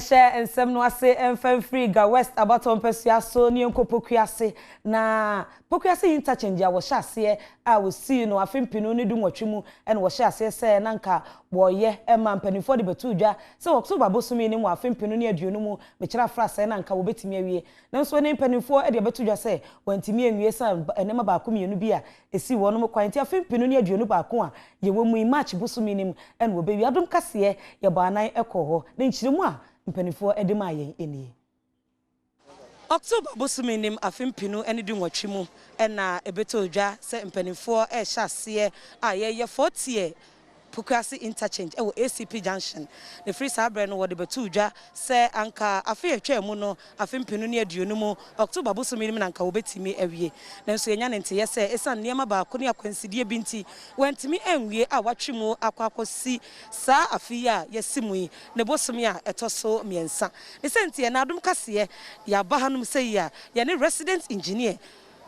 Share and some no say and free ga west about on Persia so ni Pokuase na Pokuase interchange was shase I will see you no afin pinu ni dumwatwimu and was shase say nanka boye e man panifo de betudwa so October bosumi ni mu afin pinu ni aduonu mu me kira fra say nanka wo betimi awie nanso ne panifo e de betudwa say wantimi awie san enema ba komienu bia esi wono mu kwanti afin pinu ni aduonu ba ko a ye wo mu March bosumi ni en wo bewi Adom Kasee ye ba nan ekoho na nchirimu a mpanifo edema yen eni October bosuminim afimpinu eni du nwatwimu ena ebetodwa se mpanifo e hyase a ye 40 Pokuase interchange ewo ACP junction the free sabre no wode betudwa se anka afi atwaamu no afimpinu ne aduonu mu October bosuminim na anka wobetimi awie nanso yenya ne nteye se esan niema ba ko ne akwansidie binti wantimi anwie a watwemu akwakosi sa afi a yesimu yi ne bosumi a etoso miensa ne sente na Adom Kasee ya ba hanum sei ya ne resident engineer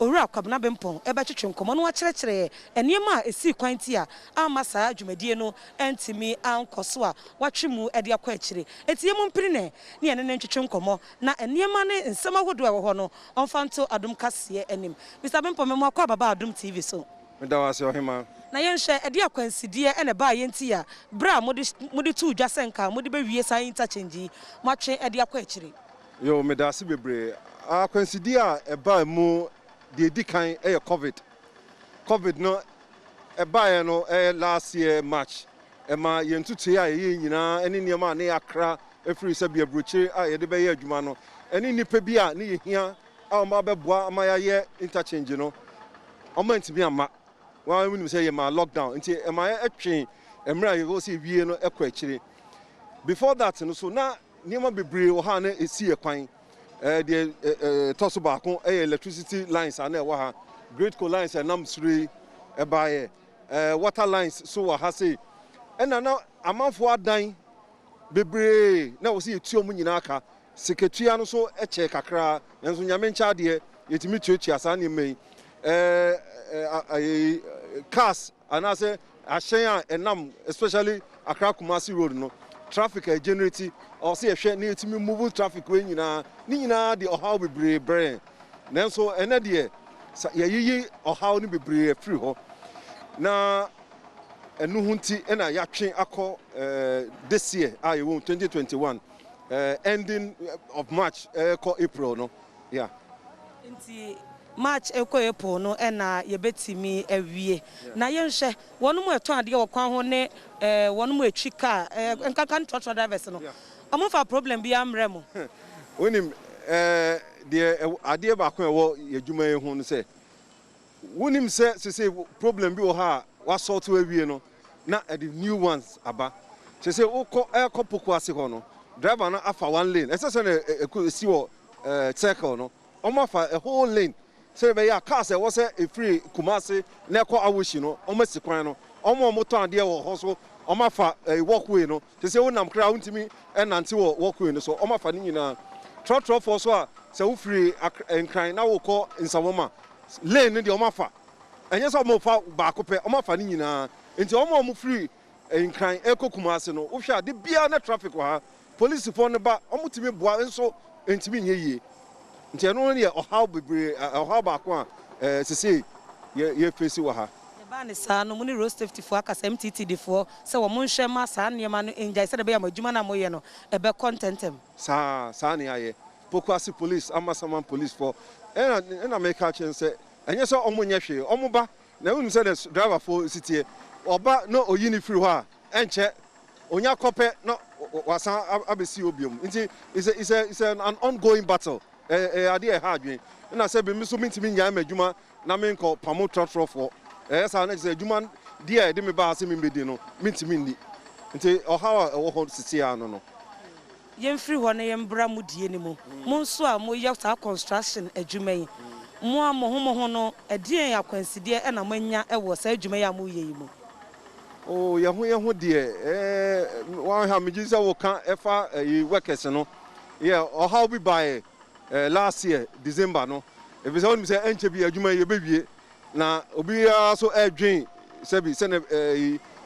Owura kwabna bempon ebe twetwe nkomo no wakyerɛkyerɛ eniema esi kwanti a ama saa dwumadie no entimi ankoso a watwemu ede akɔ akyire etie mu mpiri ne ene ne twetwe nkomo na eniema ne nsɛm ahodo ɛwɔ hɔ no ɔmfanto Adom Kasee anim Mr Bempon memo akɔ baba Adom TV so medawase ohima na yenhwɛ ede akwansidie ene ba yenti a bra mode tu dwa senka mode bewie san interchange matwe ede akɔ akyire yo medase bebre akwansidie a eba mu the decan COVID no eba no last year March ema yentutu a ye nyina ene niema na yakra efiri se bia broche a ye de be ye adwuma no ene nipa bi a ne ye hia a ma beboa ama ya ye interchange no oma ntimi ama wa mu se ye ma lockdown nti ema etwe emra ye go se wie no ekɔ akire before that no so na niema bebre wo ha na esi ekwan the toss baako electricity lines and ha great co lines and namsri ebaye water lines so wa ha say na amanfo adan bebre na wo se etuo mu nyina aka secretary no so eche kakra enso nyame ncha de yetimi tuatua sa ne mai cars and I say ahyen enam especially Accra Kumasi road no traffic generate or say ehwe na yetimi move traffic we nyina ni nyina de ohaw bebre bre nanso ene de yeyi ohaw ni bebre free ho na enu hunti ena yatwe akọ this year I won 2021 ending of March April no yeah nti March April no ena yebetimi awie na yenhwe wonum eto ade wokwan ho ne wonum etwika nkaka ntotro drivers no amofa problem bi amremo wonim de ade ba ko ewo yedwuma ehun no se wonim se problem bi wo ha wa sort awie no na the new ones aba se ukọ Pokuase ho no driver na afa one lane ese na esi wo circle no omafa a whole lane say be ya cars e wo se e free Kumasi na ekọ awoshi no omasi kwan no moto ade wo ho so omafa walkway no se wonam kra wontimi enante wo walkway no so omafa ni nyina trotro for so a se wo free enkran na wo kọ nsawoma lane de omafa enye so omafa ba akopẹ omafa ni nyina enti omo free enkran ekọ Kumasi no wo hwa de bia na traffic wa police for ne ba omutimi boa nso entimi nyeyie nti eno ne ohaw bebre ohaw ba ko a sese ye face wa ha ba ne sa no mu ni road safety for akasa MTT de for se wo mun hwe ma sa ne ma no enjai se de be ya madwuma na moye no e be contentem sa ne aye Pokuase police amasaman police for ena make a chance enye so omunye hwe omuba na unu se the driver for city oba no oyini free ho a enche onya kope no wasan abesi obiom nti is an ongoing battle ade e ha adwen na se be mi so mintimi nya madwuma na me nko pamo trotro for sa na se adwuma dia de me ba se me bedi no mintimi ni nti ohawa ewo ho sisi ano no yen free ho na yen bra mu die ni mu nso a mo yata construction adwuma yi mo amohomo no edien yakwansidie e na manya ewo sa adwuma yi amu ye yi mu oh ye ho de wan ha me jinsa wo kan efa workers no yeah ohaw bi by last year December no if you want me say enche bi adwuma ye bewie na obi so adwen se bi se na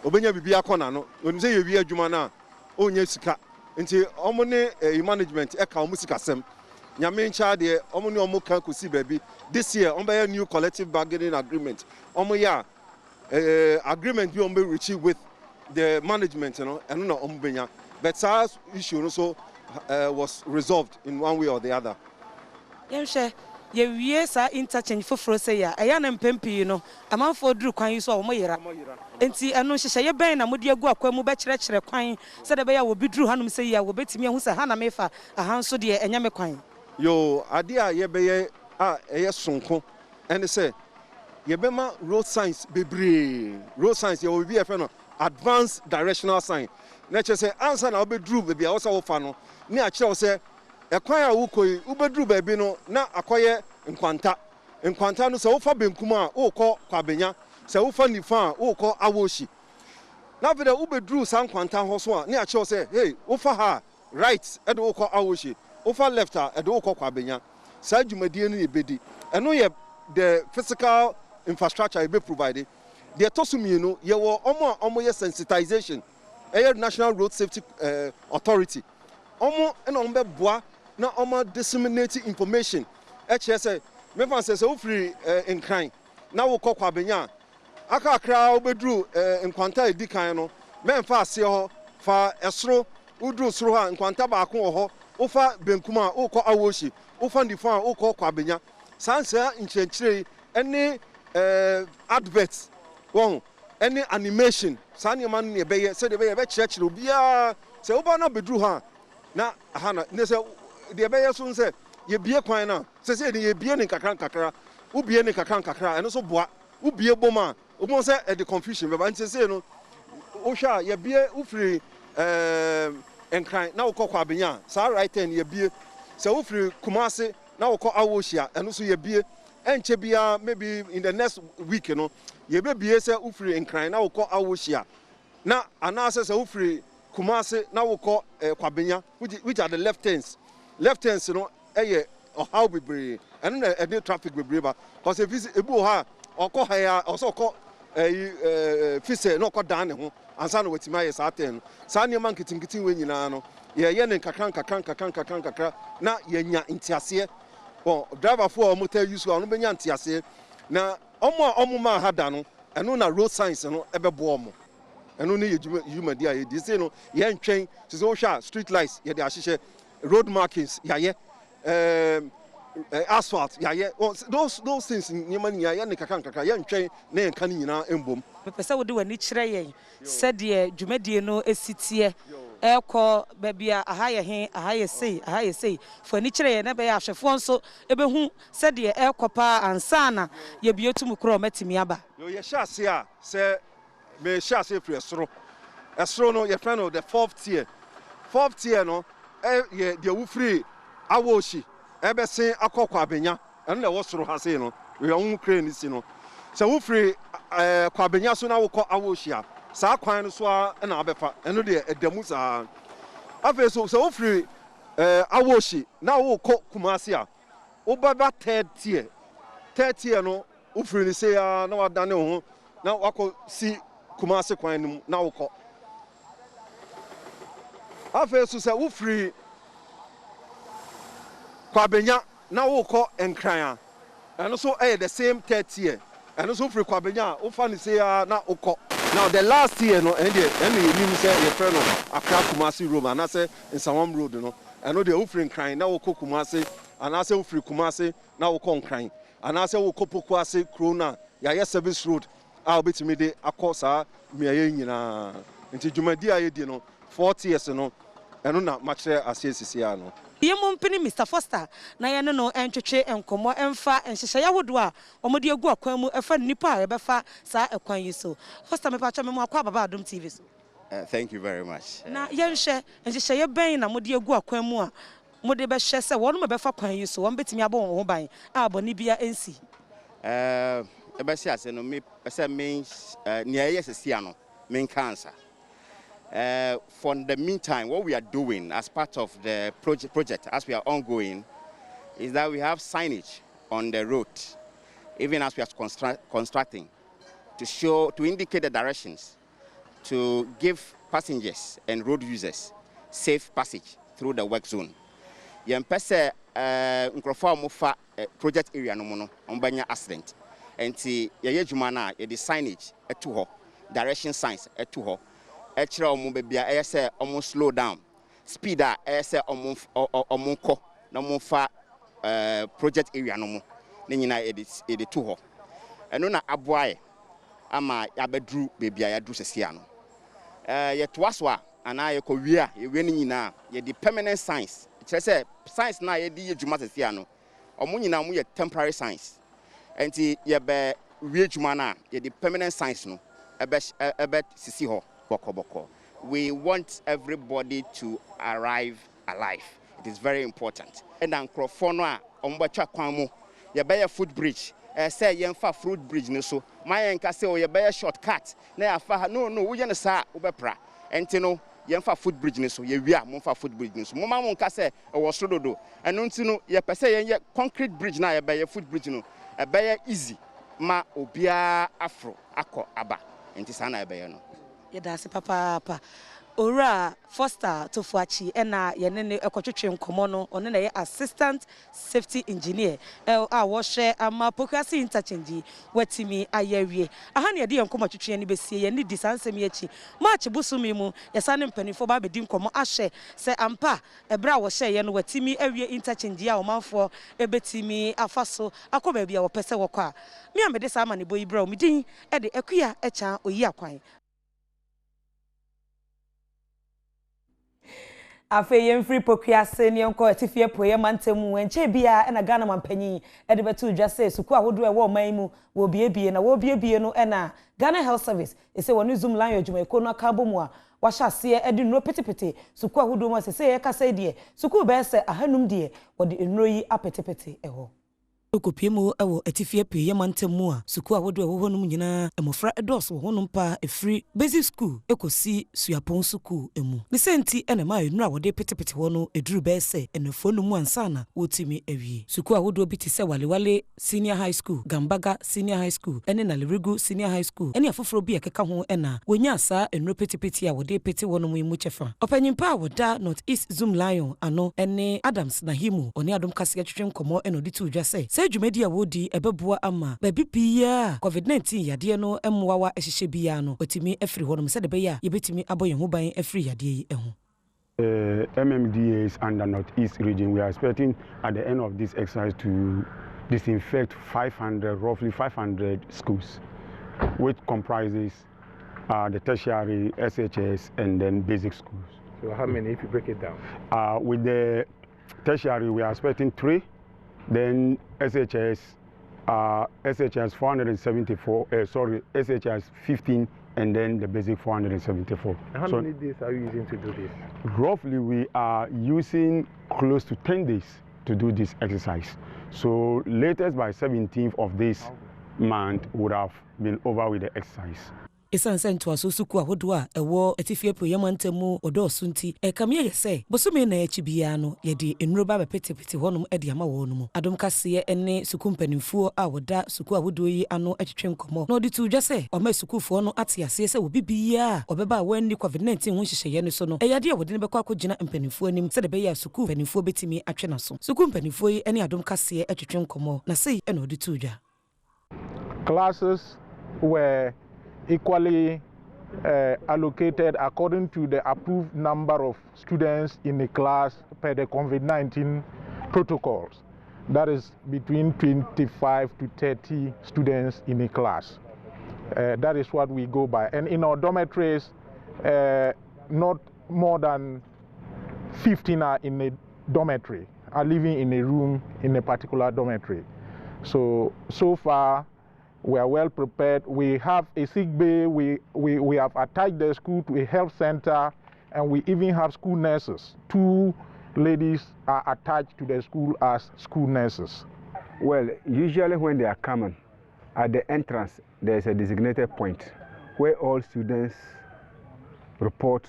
obenya bibia kona no oni se ye wi adwuma na onya sika nti omo ne management e ka omo sikasem nyame ncha de omo ne omo kan kosi baby this year omo be new collective bargaining agreement omo ya agreement bi omo reach with the management, you know, and no omo benya, but SARS issue also was resolved in one way or the other. Yemhwe ye wie sa interchange foforo say ya eya na mpempi no amanfo duru kwan yi so omo yira enti eno hyehye ye ben na mode agu akwamu be kyerɛkyerɛ kwan se de be ya wo bi duru hanom say ya wo betimi ahu se ha na mefa ahanso de enya me kwan Yo ade a ye be ye a eye sonko ene say ye be ma road signs bebre road signs ye wo bi e fe no advanced directional sign na che say answer na obedru be bia wo sa wo fa no ni a kyerɛ wo say ekwan a wukoi ubedru baabi no na akoye nkwanta no se wo fa benkum a wo kɔ kwabenya se wo fa nifa a wo kɔ awoshi na vede ubedru san nkwanta ho so a ni a kyerɛ wo say hey wo fa ha right e de wo kɔ awoshi wo fa left a e de wo kɔ kwabenya sa dwumadie no ye bedi eno ye the physical infrastructure e be provided the tosumienu ye wo omo ye sensitization National Road Safety Authority omo ena omo be boa na omo disseminate information say me fan say wo free nkran na wo kɔ kwabenya aka akra obedru nkwanta edikan no me fa ase ho fa esoro udru soro ha nkwanta ba ko ho wo fa benkuma wo kɔ awoshi wo fa ndifan wo kɔ kwabenya sansa nkyerɛkyerɛ any adverts won any animation sani man ne beye se de beye be kyerɛkyerɛ obia se wo ba na bedru ha na aha na ne se de beye so nse ye bie kwan na se de ye bie ne kakra wo bie ne kakra eno so boa wo bie boma wo mo se e de confusion be ba nti se no wo hwa ye bie wo free enkran na wo kɔ kwabenya sa right turn ye bie se wo free Kumase na wo kɔ awohia eno so ye bie enche bia maybe in the next week, you know, ye be bie se wo free enkran na wo kɔ awohia na anase se wo free Kumase na wo kɔ kwabenya which are the left turns you know eye how bebre and na e traffic bebre ba cause if ebu ha okɔ ha ya also kɔ fise no kɔ dan ne ho ansa na wetima ye sa ten sa ne man kitinkitin we nyina no ye ne kakran na ye nya ntiase bon driver for motor use no benya ntiase na omo ma ha da no eno na road signs no ebebo omo eno ne ye jumadi a ye di say no ye ntwen so wo hwa street lights ye de ahyehyɛ road markings ye asphalt ye those things nyema nya ye ne kakra ye ntwen na ye kan nyina embom pese wo de wani kyerɛ yɛn sɛ de dwumadie no esitie eko babia aha ye sei for ni kyerɛ yɛn na be ya ahwefo nso ebehu sɛ de ekopa ansana ye bietum kro matimi aba yo ye hya ase a sɛ me hya ase firi esoro no ye friend of the fourth tier no ye de wo free awoshi ebese akɔkɔ abenya ɛno na wo soro ha sei no we on crane si no sɛ wo free kwabenya so na wo kɔ awoshi a saa kwan no so a na abefa ɛno de edamu saa afa so sɛ wo free awoshi na wo kɔ Kumase a wo baba third tier no wo free ni sei a na wadane ho na wakɔ si Kumase kwan no na wo kɔ afa so sɛ wo free kwabenya na wo kɔ enkran a ɛno so the same third tier ɛno so free kwabenya wo fa ni sei a na wo kɔ now the last year no and you mean say your friend of Accra Kumase road and I say in Sawam road no I know the offering crying now ko Kumase and I say free Kumase now we come crying and I say we ko Pokuase Krona ya service road I'll be to me de akosa me aye nyina nti dwumadi aye di no 40 years no eno na machre asiesia no yemu mpini Mr. Foster na ye no entwetwe enkomo emfa enhyehye yawodo a omode agu akwan mu efa nipa a ebefa sa ekwan yi so Foster me pa cha me mu akwa baba Adom TV so thank you very much na ye nhwe enhyehye ye ben na mode agu akwan mu a mode be hye se wono me befa kwan yi so won betimi abo won ho ban a boni bia ensi ebesi ase no me pese me nia ye sesia no me cancer. For the meantime, what we are doing as part of the project as we are ongoing is that we have signage on the road, even as we are constructing, to indicate the directions, to give passengers and road users safe passage through the work zone. Yen pese nkrofo amofa project area no no ombanya accident. Enti ye adwuma na ye the signage eto ho, direction signs eto ho. E kire omo bebia e say omo slow down. Speed a e say omo ko na omo fa project area no mo. Ne nyina e de to ho. Eno na aboaye ama yabedru bebia yadru sesia no. Ye toaso a ana ye ko wi a ye we ni nyina ye the permanent signs. Kire say signs na ye di adwuma sesia no. Omo nyina mo ye temporary signs. Enti ye be wi adwuma na ye the permanent signs no ebe sisi ho boko. We want everybody to arrive alive. It is very important. And nkrofo no a ombetwa kwan mu ye be footbridge say yemfa fruit bridge no so my enka say o ye be shortcut na ya fa no wo ye ne sa wo bepra enti no yemfa footbridge no so ye wi a momfa footbridge no so moma mo nka say e wo sododo eno nti no ye pese ye concrete bridge na ye be footbridge no e be easy ma obia afro akọ aba enti sa na e be no ye da se papa Ora Foster Tofuachi ena yenene ekotwetwe nkomo no one na ye assistant safety engineer a wo hwe ama Kasee interchange watimi ayawie aha ne ye nkomo twetwe ne besie ye ne disansem ye chi march busumi mu yesane mpanifo ba bedi nkomo ahye se ampa ebra wo hye ye no watimi awie interchange a omanfo ebetimi afaso akoba bia wo pese wo kwa me amede sa ama ne boyi bra o midin e de akuya echa oyi akwan afe yen free Kasee ne enko atifie poye mantemu enche bia na Ghana mampanyin e de betu dwa se suku ahodo e wo man mu wo biebie na wo biebie no na Ghana Health Service e se wonu zoom line adwuma eko no aka bomu a wahase e de nro petepete suku ahodo mo se ye kasa de suku be se ahanum de wo de nro yi apetepete e ho Okopiemu ewo atifie poye mantemu a suku ahodo e wo honum nyina emofra edos wo honum pa efri basic school ekosi suapon school emu ne senti ene ma enu a wode petepete wo no eduru be se enefo no mu ansana wotimi awie suku ahodo bi ti se walewale senior high school Gambaga senior high school ene na Lerigu senior high school ene afoforo bi ekeka ho ena wonya asa enro petepete a wode pete wo no mu chefa opanyimpa woda North East Zoom Lion ano ene Adams na Himu oni Adom Kasee atwetwe nkomo eno di tu dwa se dwumadi a wodi ebeboa ama baby pia COVID-19 yade no emwawa ehihye bia no otimi afiri honom se de be ya yebetimi aboye ho ban afiri yade yi eho MMDA is under North East region. We are expecting at the end of this exercise to disinfect roughly 500 schools, which comprises the tertiary, SHS, and then basic schools. So how many if you break it down? With the tertiary, we are expecting 3. Then SHS 474, SHS 15, and then the basic 474. And how many days are you using to do this? Roughly, we are using close to 10 days to do this exercise. So latest by 17th of this month would have been over with the exercise. Esansentu asusuku ahodo a ewo atifie poyamantemu odosunti ekamye yese bosume na echibia no yede enroba bepetepete honum ede ama wonum Adom Kasee ene suku mpanimfuo a woda suku ahodo yi ano atwetwe nkomo na odi tu dwa se o ma sukufuo no ate ase se obibia obeba wani COVID-19 ho hyehyeye ne so no eyade a wode ne bekwa akogina mpanimfuo nim se de be ya suku mpanimfuo betimi atwe na so suku mpanimfuo yi ene Adom Kasee atwetwe nkomo na sei ene odi tu dwa Classes were equally allocated according to the approved number of students in a class per the COVID-19 protocols. That is between 25 to 30 students in a class. That is what we go by. And in our dormitories, not more than 15 are in a dormitory, are living in a room in a particular dormitory. So far, we are well prepared. We have a sick bay. We have attached the school to a health center, and we even have school nurses. 2 ladies are attached to the school as school nurses. Well, usually when they are coming, at the entrance, there is a designated point where all students report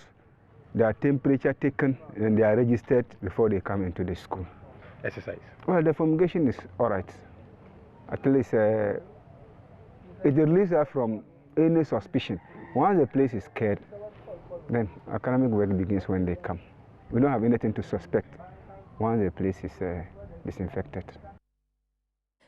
their temperature taken and they are registered before they come into the school. Exercise? Well, the fumigation is all right. At least it releases us from any suspicion. Once the place is scared, then academic work begins when they come. We don't have anything to suspect once the place is disinfected.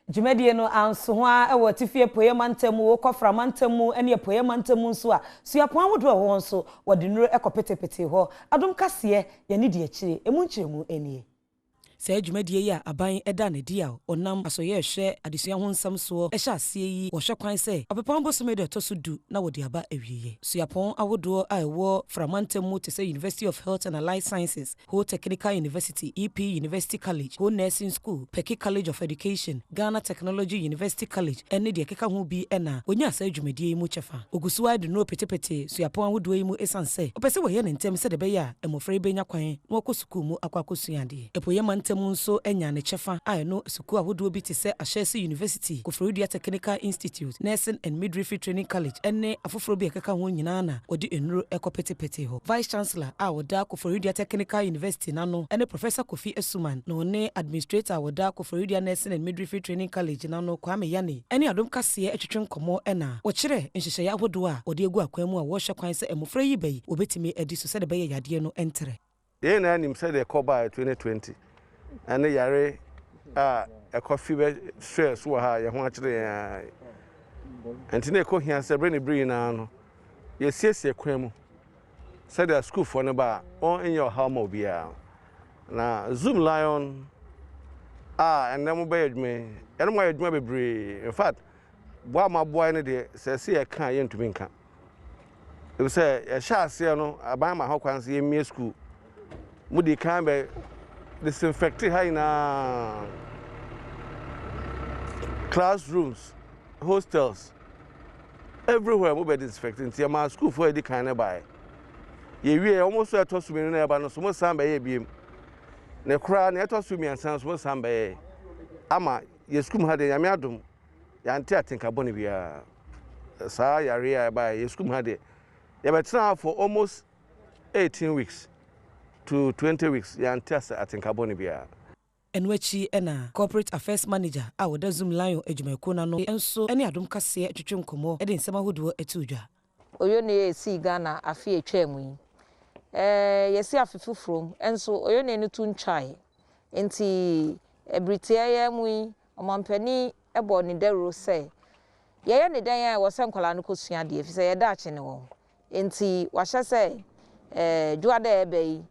Jumedie no anso ho a ewo tifie poye mantamu wo kofra mantamu ene poye mantamu nso a suapon wodo wo nso wode nuro ekopetepete ho Adom Kasee ye ne die akire emu nkyeremu enie Say Jumedie ya aban eda ne dia onam asoye hwe adesua ho nsam so ehya asie yi wo hwe kwan say opepon bosome de to so du na wode aba awieye suapon awodo a ewo framantamu te say University of Health and Allied Sciences, Ho Technical University, EP University College, Ho Nursing School, Peki College of Education, Ghana Technology University College ene de keka ho bi ena onya say Jumedie mu chefa ogusuwa de no petepete suapon awodo yi mu esanse opese wo ye ne ntem se de be ya emofra benya kwan na okosukuu mu akwakosuade epoye Munso enya ne chefa no suku ahodo bi te se Ashesi University, Kofrodia Technical Institute, Nursing and Midwifery Training College ene afoforo bi ekeka ho nyina na odi enuro ekopetepete ho. Vice Chancellor woda Kofrodia Technical University nano ene Professor Kofi Esuman na one Administrator woda Kofrodia Nursing and Midwifery Training College nano Kwame Yane ene Adom Kasee etwetwe nkomo ena wo kire nhyehyeye ahodo a odi egu akwamu a wo hwe kwan se emofra yi bai obetimi edi so se de be yade no entere. Ye na nim se de koba 2020 and yare a coffee stress wa ha ye ho akire enti na ko hia se bre ne bri na no ye siesie kwan mu said the school for no ba on in your home obia na Zoom Lion and them be adwuma eno mo adwuma bebre in fact boa ma boa ne de se ye kan ye ntumi nka e say ye sha ase no aban ma hokwan se ye mie school mu di kan be disinfect na classrooms, hostels, everywhere we be disinfecting. See, my school for the kind of buy. We almost at us swimming near Bano, so much samba beam. Ne cry, ne to swim and sounds was samba. Ama, your school had a yamiadum, yanti I think a bonivia. Sa yaria by your school had it. You bet now for almost 18 weeks. To 20 weeks, yanti I think a bonivia. Enwechi ena corporate affairs manager woda Zoom Lion ejumako na no enso ene Adom Kasee etwetwe nkomo ede nsema hodo etudwa oyo ne esi Ghana afi etwemu yesi afifufrom enso oyo ne tu nchai enti ebritia ya mu omampani ebo ne dero se ye ne dan ya wo se nkwala no kosua de efi se ye da ache ne wo enti wahye se juada ebe yi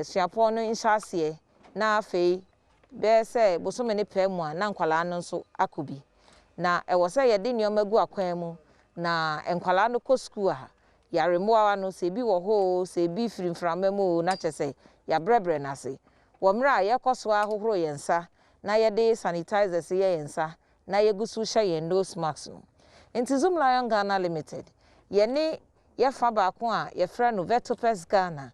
suapon no nhyase na afei be se bosome ne pemu a na nkwala no nso akobi na ewo se ye de nioma gu akwan mu na nkwala no ko school a yaremoa no se bi wo ho se bi firimframemu na chese ya brebre na se wo mra ye koso ahohoro yensa na ye de sanitizers ye yensa na ye gusu hye ye nose mask no enti Zoom Lion Ghana Limited ye ne ye fa ba ko a ye fra no Vetopes Ghana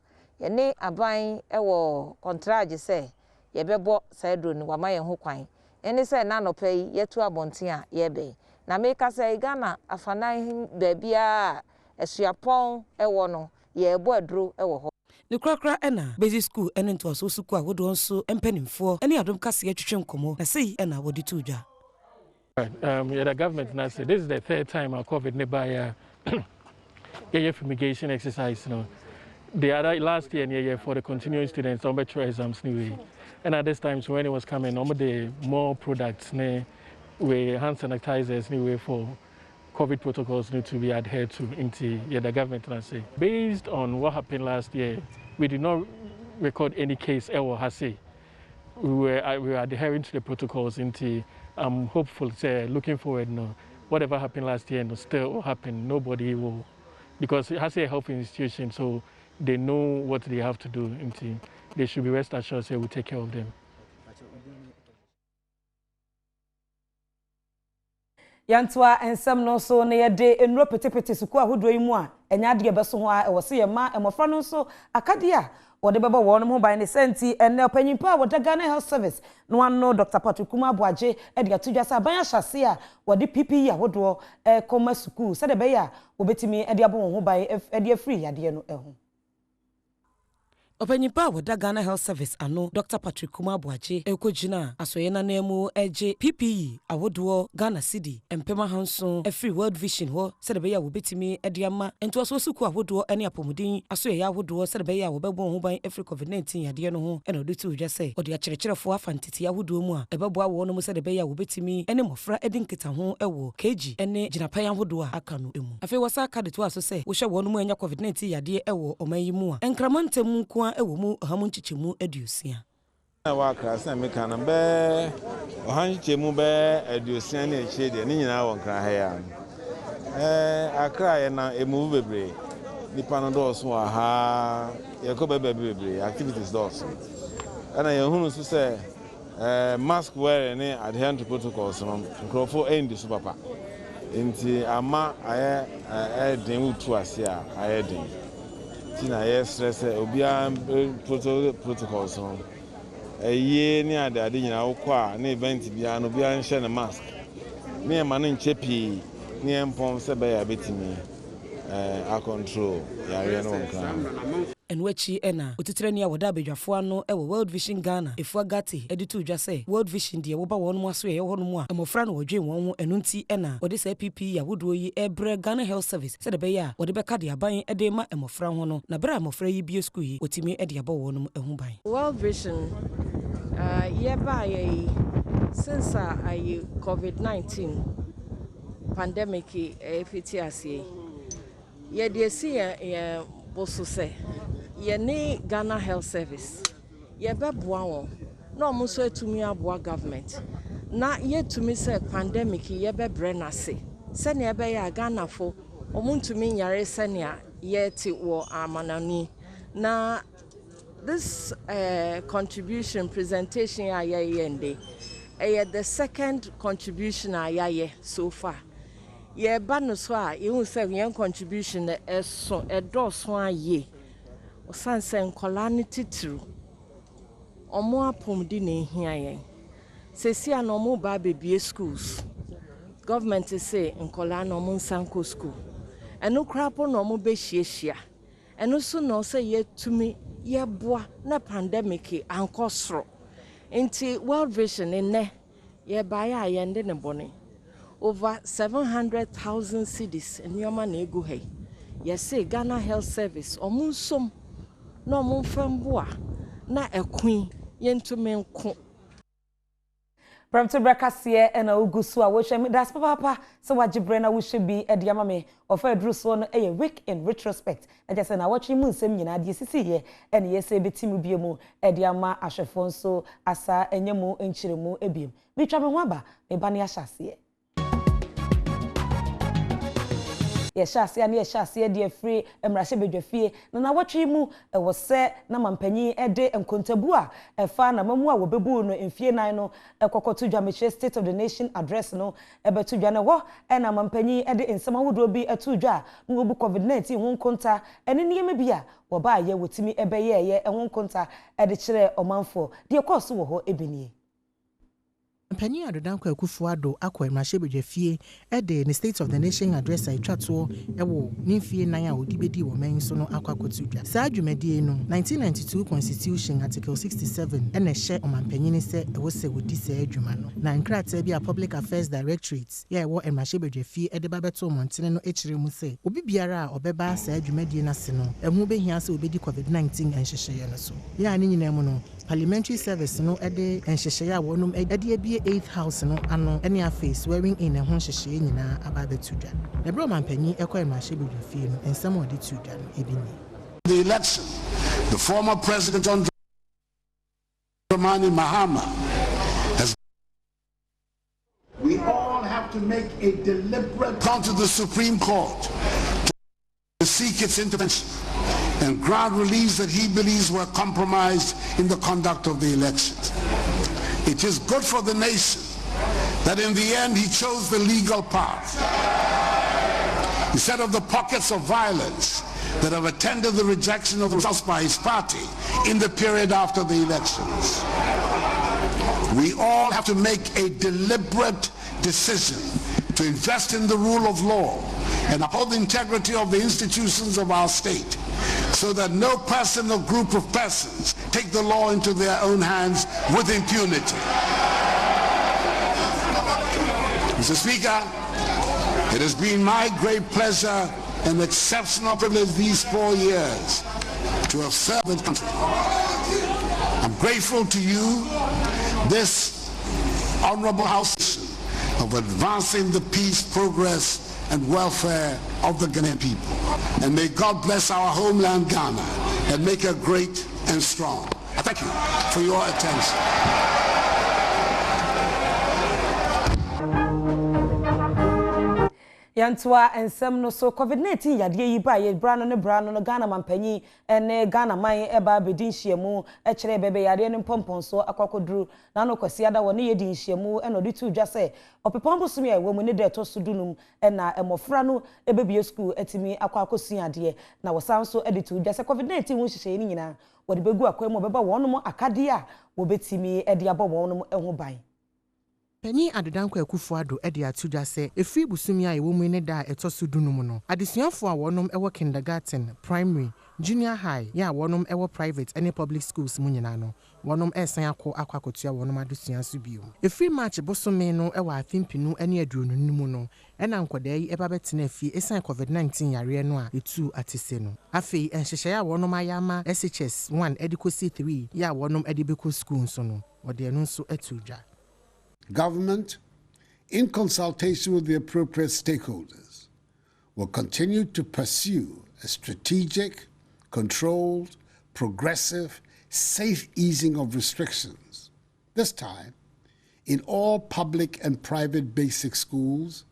ne aban ewo contract se ye bebo saidro ni wama ye ho kwan ene se na no pay ye tu abonten a ye be na make say Ghana afanan baabia esuapon ewo no ye ebo aduro ewo ho ne krakra ena basic school ene nto so suku ahodo nso empanimfo ene Adom Kasee etwetwe nkomo na sei ena wodi tudwa the government now say this is the third time our COVID nearby fumigation exercise no. The other last year for the continuing students, on better exams anyway. And at this time, so when it was coming, the more products, with hand sanitizers anyway for COVID protocols need to be adhered to into the government. And I say, based on what happened last year, we did not record any case ever. We were adhering to the protocols. Into I'm hopeful, looking forward. No, whatever happened last year, no, still will happen. Nobody will, because it has a health institution, so. They know what they have to do, and they should be rest assured we will take care of them. Yantoa ensem no so na yede enro petepete suku ahodo yi mu a enya de beso ho a wo se ye ma emofra no so akade a wode beba won ho ban ne senti enne opanyimpa a wode Ghana Health Service no anno Dr. Patrick Kumabuaje e de atudwa sa ban ahyase a wode PPE ahodo koma suku se de be ya wobetimi e de abo ho ban e de free yade no eho Opanyipa woda Ghana Health Service ano Dr. Patrick Kumabwaje ekojina asoyena nemu eje PPE awodo Ghana City empema hanso every World Vision ho sedebeya wo betimi ediama ento so suku awodo ene apomudin asoya awodo sedebeya wo bebo ho ban every COVID-19 yade no ho ene odutu uja se odi akyerɛkyerɛfo afantiti awodo mu a ebebo awo no mu sedebeya wo betimi ene mofra edinketa ho ewo keji ene ginapan awodo a aka no emu afi wasa aka de to aso se wo hwe wo no mu enya COVID-19 yade ewo omayi mu a enkramantem kwa ewo mu hamu nchichemu edusia na wa krasa me kana be ohanchichemu be edusia na eche de ni nyina won kra ha ya akra ye na emu bebre nipa no do so ha ye ko bebre activities do so ana ye hunu so se mask wearing ni adherent to protocols no nkrofo end so papa enti ama aye den utu ase a aye den tina yes stress obia protocols no ye ni ade nyina wokwa na event bia no bia nhye na mask me e ma no nchepi ni empom se be ya betimi a control yare no nkan enwachi ena otitreni awoda abedwafo ano ewo World Vision Ghana efuagati editu dwa se World Vision de woba won mu aso ye ho no mu a emofra no wodwen won ho enu nti ena wode se PPE awodo yi ebre Ghana Health Service se de be ya wode beka de aban ede ma emofra ho no na bra emofra yi bie school yi otimi ede aba won no ehu ban World Vision ye ba ye since COVID-19 pandemic efiti ase ye de si ye boso se ye ni Ghana Health Service ye be boa won na omo so etumi aboa government na ye tumi se pandemic ye be brena se ne ye be ya Ghana fo omo ntumi nyare se ne ye ti wo amanani na this contribution presentation ayayende the second contribution ayaye so far ye ba no so a you say yen contribution so edoso aye o sanse nkola ne titru omo apomdi na ehia yen sesi an omo ba bebie schools government say nkola na omo nsanko school eno krapo na omo be hiehyia eno so no say ye tumi ye boa na pandemic ankosro nti World Vision ne ye ba ya yende ne bone over 700,000 cedis nyoma na ego he yes Ghana Health Service omunsom na omunfamboa na ekun yentume nko Premotobre Kasee ena ugusu a wo hwe das papa so wagibre na wo hwe bi ediama me ofa aduru so no eye week in retrospect na je se na watchi mu nsem nyina de sisi ye ena yese betimu biemu ediama ahwefo nso asa enyemu enchiremu ebiem bitwa me ho aba me ba ne ahyase ye hyase ani ye hyase de free emrahye bedwafie na watchi mu ewo se na mampanyi ede enkontabu a efa na mamu a wobebu no emfie nan no ekokoto dwameche State of the Nation address no ebetu dwa ne ho na mampanyi ede ensema hodo bi etu dwa ngobu COVID-19 ho nkonta ene nieme bia wo ba ye wotimi ebeye ye ho nkonta ede kire omanfo de koso wo ho ebenie Penny Adodanko Akufo-Addo akwa emrahye bedwafie ede ne State of the Nation address a itwato ewo nimfie nan a odibedi wo men so no akwakotu dwa saa dwumadie no 1992 Constitution Article 67 ene hye omanpanyin se ewo se wodi saa adwuma no na nkrata bi a Public Affairs Directorate ye ewo emrahye bedwafie ede babeto montene no ekire mu se obi biara a obeba saa dwumadie na se no ehu behia se obedi COVID-19 enhyehye no so ya ne nyina mu no Parliamentary Service no ede enhyehye a wonum ede bie 8th house no ano ene afa swearing in ho hyehye nyina aba betudwa na bro mampanyi ekwa emrahye bedwafie no ensam odi tudwa no ebini the election the former president on Dramani Mahama has we all have to make a deliberate come to the Supreme Court to seek its intervention and grant reliefs that he believes were compromised in the conduct of the elections. It is good for the nation that in the end he chose the legal path. Instead of the pockets of violence that have attended the rejection of the results by his party in the period after the elections. We all have to make a deliberate decision to invest in the rule of law and uphold the integrity of the institutions of our state so that no person or group of persons take the law into their own hands with impunity. Mr. Speaker, it has been my great pleasure and exceptional privilege these 4 years to have served the country. I'm grateful to you, this honorable House, of advancing the peace, progress, and welfare of the Ghanaian people. And may God bless our homeland Ghana and make it great and strong. I thank you for your attention. Yantua ensem no so COVID-19 yade yi ba ye brano no Ghana mampanyi ene Ghana man eba bedin hyiemu e kire bebe yade ne pomponso akwakoduru na no kwasi ada woni ye din hyiemu eno de tu dwa se opepombo sumi e wo mu ne de to so dunum ena emofra no ebebie school etimi akwakosu ade na wosanso e de tu dwa se COVID-19 wo hyehyɛ ni nyina wo de begu akwemu beba wonom akade a wo betimi e de abo wonom eho ban. Penny Adodankwa Akufo-Addo ede atuja se efri busumi a ewo mu ne da etoso dunum no adesuafo a wonom ewo kindergarten, primary, junior high ya wonom ewo private any public schools mu nyina no wonom esan akwakotua wonom adesua so bio efri march bosome no ewo afimpinu ene aduonu nimu no ena nkoda yi eba betena afie esan COVID-19 yare no a etu atese no afei enhyehyɛ ya wonom ayama SHS 1 edikosi 3 ya wonom edibeko school so no wode eno so atuja. Government, in consultation with the appropriate stakeholders, will continue to pursue a strategic, controlled, progressive, safe easing of restrictions, this time in all public and private basic schools,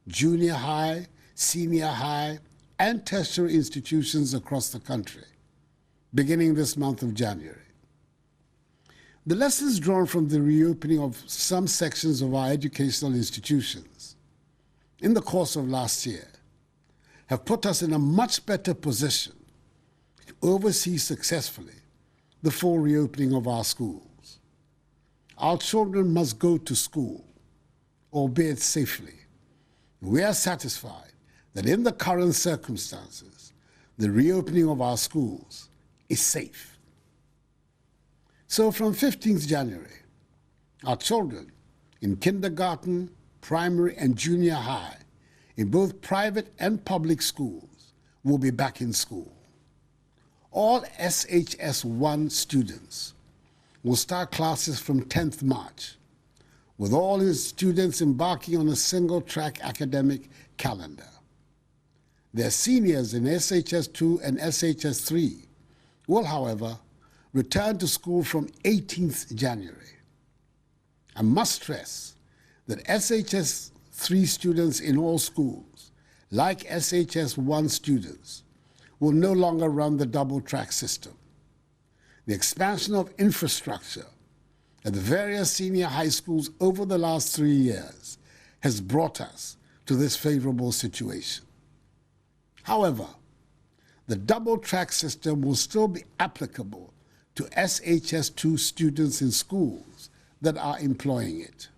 junior high, senior high, and tertiary institutions across the country, beginning this month of January. The lessons drawn from the reopening of some sections of our educational institutions in the course of last year have put us in a much better position to oversee successfully the full reopening of our schools. Our children must go to school, albeit safely. We are satisfied that in the current circumstances, the reopening of our schools is safe. So from 15th January, our children in kindergarten, primary, and junior high in both private and public schools will be back in school. All SHS 1 students will start classes from 10th March, with all his students embarking on a single-track academic calendar. Their seniors in SHS 2 and SHS 3 will, however, return to school from 18th January. I must stress that SHS 3 students in all schools, like SHS 1 students, will no longer run the double-track system. The expansion of infrastructure at the various senior high schools over the last 3 years has brought us to this favorable situation. However, the double-track system will still be applicable to SHS2 students in schools that are employing it.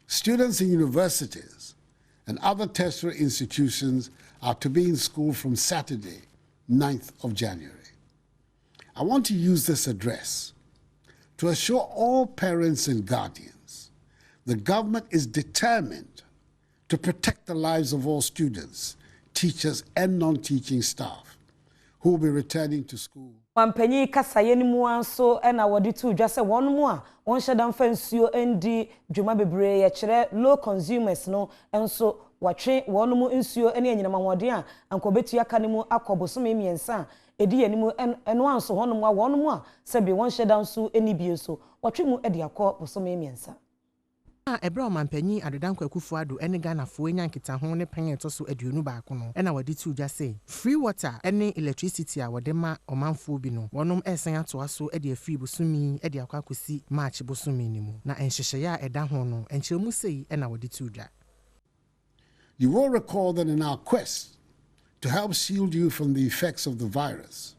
Students in universities and other tertiary institutions are to be in school from Saturday, 9th of January. I want to use this address to assure all parents and guardians the government is determined to protect the lives of all students, teachers, and non-teaching staff who will be returning to school. Mampanyi kasaye ni mu anso na wodi tu dwa se won mu a won hyeda mfa nsuo endi dwuma bebre ye kire low consumers no enso watwe won mu nsuo ene anyinama hoden a ankobetu aka ne mu akoboso miensa edi ye ni mu eno anso honom a won mu a se bi won hyeda nso eni bi so watwe mu edi akoboso miensa. Ebra Mampanyi Adodankwa Akufo-Addo ene Ghanafoɔ enyankita ho ne panyen to so aduonu baako no ena wadi tu dwa say free water ene electricity a wode ma omanfoɔ bi no wonom esen ato aso ede afiri bosumi ede akwakosi march bosumi ni mu na enhyehyɛ a eda ho no enkyeremu sei ena wadi tu dwa. You will recall that in our quest to help shield you from the effects of the virus,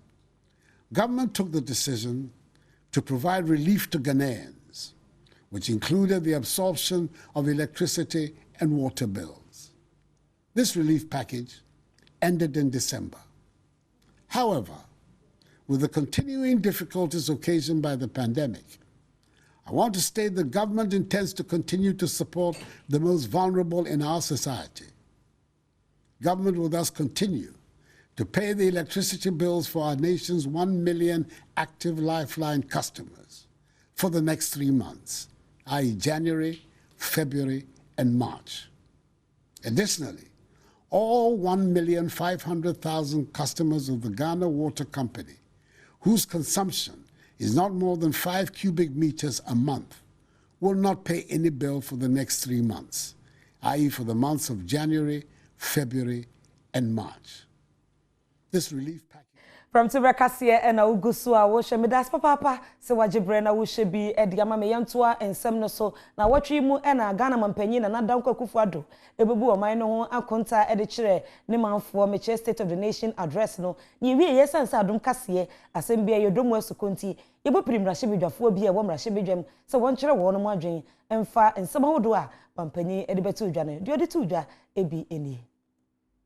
government took the decision to provide relief to Ghanaians, which included the absorption of electricity and water bills. This relief package ended in December. However, with the continuing difficulties occasioned by the pandemic, I want to state the government intends to continue to support the most vulnerable in our society. Government will thus continue to pay the electricity bills for our nation's 1 million active Lifeline customers for the next 3 months, i.e. January, February, and March. Additionally, all 1,500,000 customers of the Ghana Water Company, whose consumption is not more than 5 cubic meters a month, will not pay any bill for the next 3 months, i.e. for the months of January, February, and March. This relief package. Premotobre Kasee and Augusu a wo hwe medas papa se wajebre na wo hwe bi ediama me yentoa ensem no so na watwe mu na Ghana mampanyi na Nadanko Akufo-Addo ebebu oman no ho akonta ede kire ne manfo meche State of the Nation address no ni wie yesansa Adom Kasee asem bia yedomu asukonti yebo pirimrahye bedwafo bi e wo mrahye bedwam se won kire wo no mo adwen emfa ensem hodo a mampanyi ede betu udwa ne de ode tu udwa ebi eni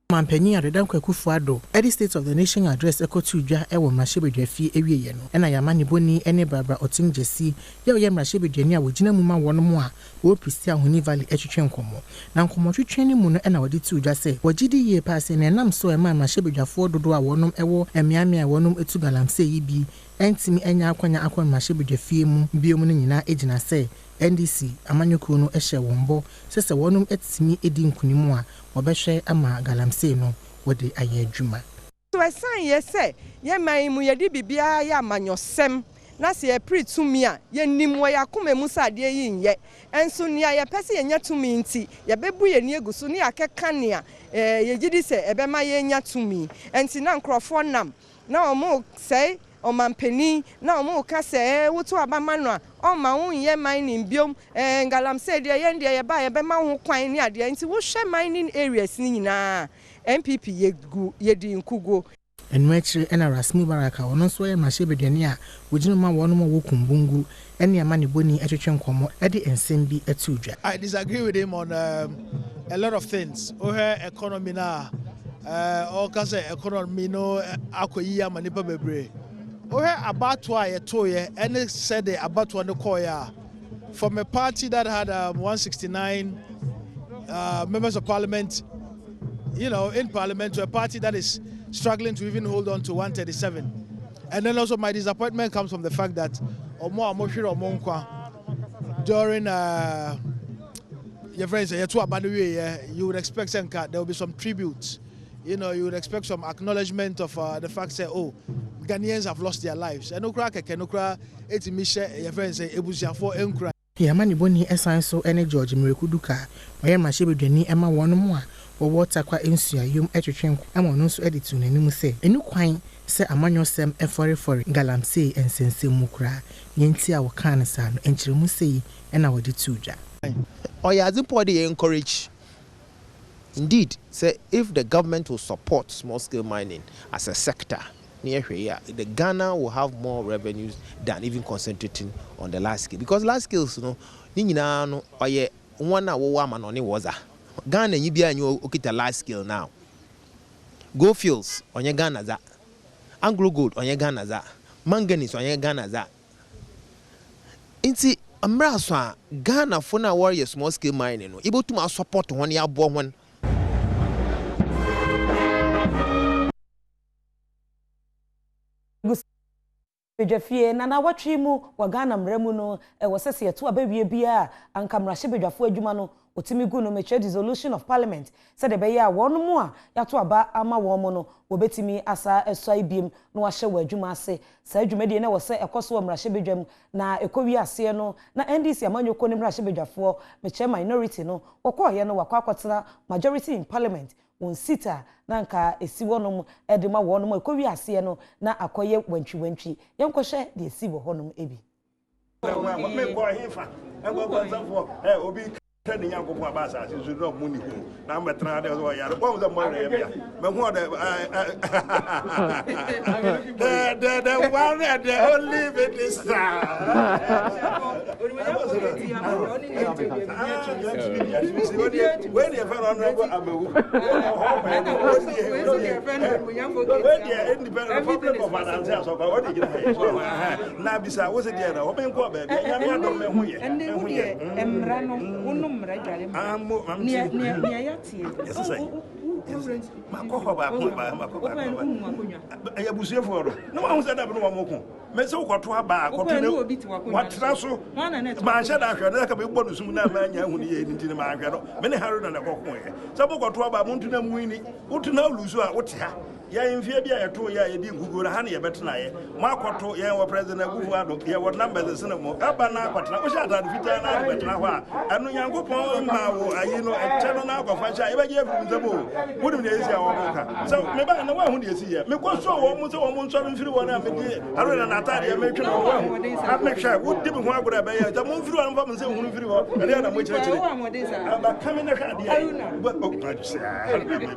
Mampanyi Adanko Akufo-Addo at the State of the Nation address ekotudwa ewo mrashebedwafi ewieye no ena yamane boni ene baba otim jesi ye oye mrashebedwani a wogina mu ma wono a wo prisi ahoni valley etwetwe nkomo na nkomo twetwe ni mu no ena wodi tudwa se wogidi ye paase na enam so ema mrashebedwafo dodo a wonom ewo emiame a wonom etu galamse yi bi entimi enya akwanya akwa mrashebedwafi mu biom no nyina ejina se NDC amanyoko no ehye wombo sese wonum etimi edi nkunimu a wobehwe ama galamse no wode aye adwuma so esan ye se ye man mu ye di bibia ya amanyosem na se ye pritumi a ye nimwo ya komemu sade yi nye enso nia ye pese ye nya tumi nti ye bebu ye ni eguso ni akeka nia ye gidi se ebema ye nya tumi enti na nkrofo nam na omo sei omampeni na omo ka se woto abama no a oma wonye mining biom galamse de ye ndie ye ba ye bema ho kwan ni ade nti wo hwe mining areas ni nyina MPP ye di nkugo enwechire ena Rasmu Baraka wono so ye mashebedwani a wogino ma wono mo wokumbungu ene amane boni etwetwe nkomo ede ensem bi etudwa. I disagree with him on a lot of things. Economy na kase economy no akoyi amane pa bebre. Abattoir yetoye and said the abattoir no koya from a party that had 169 members of parliament, in parliament, to a party that is struggling to even hold on to 137. And then also my disappointment comes from the fact that during your friends you would expect there will be some tributes. You would expect some acknowledgement of the fact that Ghanaians have lost their lives. And Okra eti mishe your friends say ebusiafo enkra. Yamani boni esan so ene George Mirekuduka oye mashebedwani ema wono mo a wo water kwa ensua yom etwetwen ama no so editu nanim se enu kwan se amanyosem eforefore galamse ensensem kura yenti a wo kan sa no enkyeremu sei ena wodi tudwa. Oya azipodi encourage. Indeed, say if the government will support small-scale mining as a sector near here, the Ghana will have more revenues than even concentrating on the large scale. Because large scales, oye one man on was a Ghana you be a large scale now. Gold fields on your Ghana that, Anglo gold on your Ghana that, manganese on your Ghana that. Inti Amraswa Ghana for now warrior small-scale mining, able to support one year born one. Bedwafie na watwe mu wa Ghana mremu no wo sese yeto abawie bia anka mrahye bedwafo adwuma no otimi gu no meche dissolution of parliament said de be ya wonu mu a yato aba ama wo mo no wobetimi asa esoi biem no wahye wo adwuma ase sa adwuma de na wo se ekoso mrahye bedwam na ekowi ase no na NDC amanyoko ne mrahye bedwafo meche minority no wokoye no wakwakwatena majority in parliament on sita nanka esi wonom edema wonom ekowi ase no na akoye wantwi yenkohwe de esi wo honom ebi Training young couple of us, you should not money. Now I'm a trader. What was the money? But what the one and the only minister. When you fell on independent problem of an answer, so what did you say? Now, besides, was it there? Open court, baby. And ya infia bia ya to ya di gugu na ha na ye betena ye makwato ye wo president gugu ado ye wo numbers se mo aba na akwatena wo sha ta fita na betena ho a anu yankopon ma wo ayi no eche no na akwafa sha ye ba je furu nzabo wodi me esi a wo ka so me ba na wa hu de esi ye me ko so wo mu se wo mu nso mfiri wo na me di aro na atade ye me twe no wa hu a me hwa wo di me ho agora ba ye ta mu mfiri wo na fa mu se hu mfiri wo ade na mo kire kire aba kame na hwa de ye o ka ji sa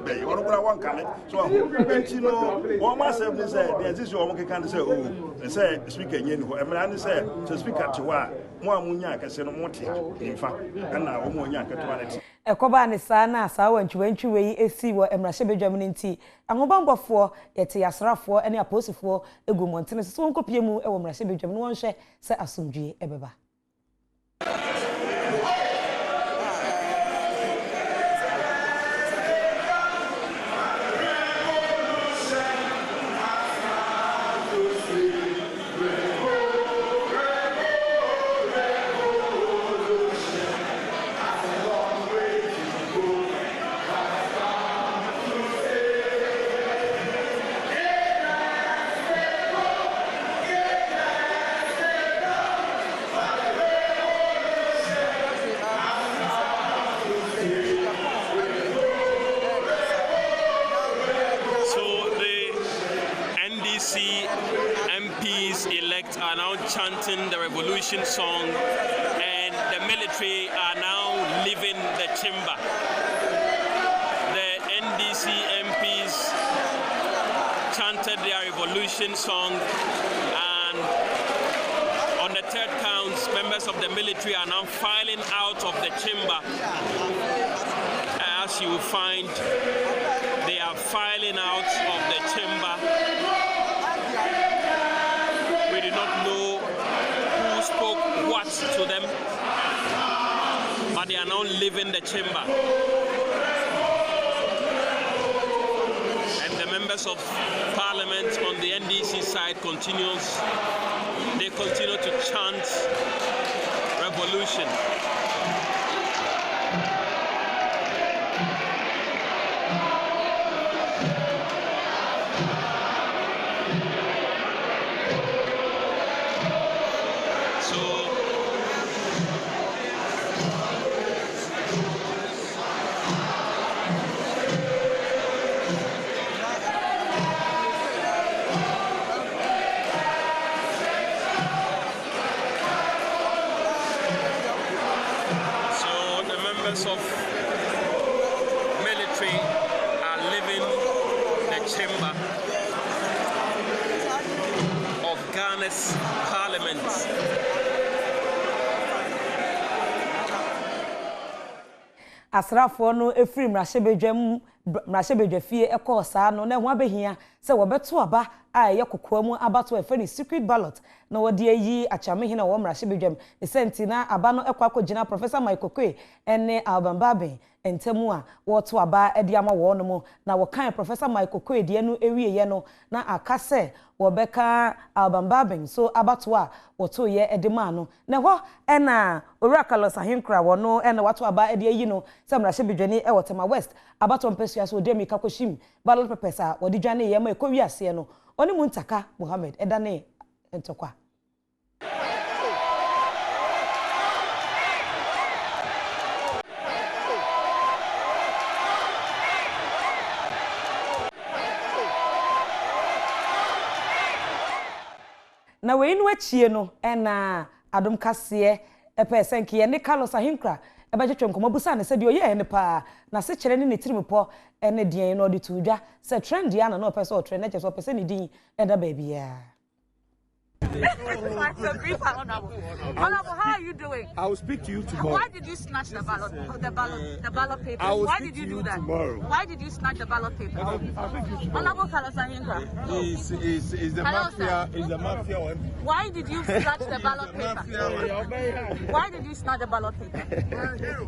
be ye wo gora wan kame so no, one myself say, there's this one can say, oh, say, speaker, you know, and say, to speak at you are more munya can say no more, in fact, and now more yak at 20. A cobani sana, saw and you way a sea were Emrashabe German tea, and Mobamba for a Tiasra for any apostle for a good Montanus, so Uncle Piemu, a Emrashabe German one share, say Asumji, Ebeba. Chanting the revolution song, and the military are now leaving the chamber. The NDC MPs chanted their revolution song, and on the third count, members of the military are now filing out of the chamber. As you will find, they are filing out of the chamber. We do not know who spoke what to them, but they are now leaving the chamber. And the members of parliament on the NDC side they continue to chant revolution. Of military are leaving the chamber of Ghana's parliament. Asrafo no efiri mrashebedwa fie ekosa no na ho abehia se wobeto aba a ye kokwa mu abato efe ni secret ballot na wode ayi achamehina wo mrashebedwam esenti na aba no ekwa akogina Professor Michael Kwe ene Adom Baben entemu a woto aba edi ama wo no mu na wo kan Professor Michael Kwe de anu ewiye no na akase wo beka Adom Baben so abato a woto ye edema no na ho ena Oracle Sahinkra wo no ena wato aba edi ayi no se mrashebedwani e wotema West abato mpesua so de mi kakoshim ballot papers a wodi dwane ye ma ekowi ase no oni Muntaka Mohammed edane entokwa na we inu achie no na Adom Kasee epesenke ye ne Carlos Ahinkra ebe twetwe nkomo busa ne se de oye ne pa na se kire ne tirimupo ene dien no de tuja se trend ya na no person trend na cheso person ne din eda baby ya. Honorable, how are you doing? I will speak to you tomorrow. Why did you snatch the ballot paper? Why did you do that? Tomorrow. Why did you snatch the ballot paper? Honorable Kalasahinka. Is the mafia? Is the mafia one? Why did you snatch the ballot paper? Why did you snatch the ballot paper?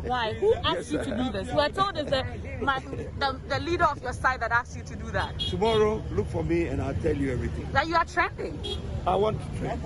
Why? Who asked you to do this? You were told it's the leader of your side that asked you to do that. Tomorrow, look for me and I'll tell you everything. That you are trending. I want to trend.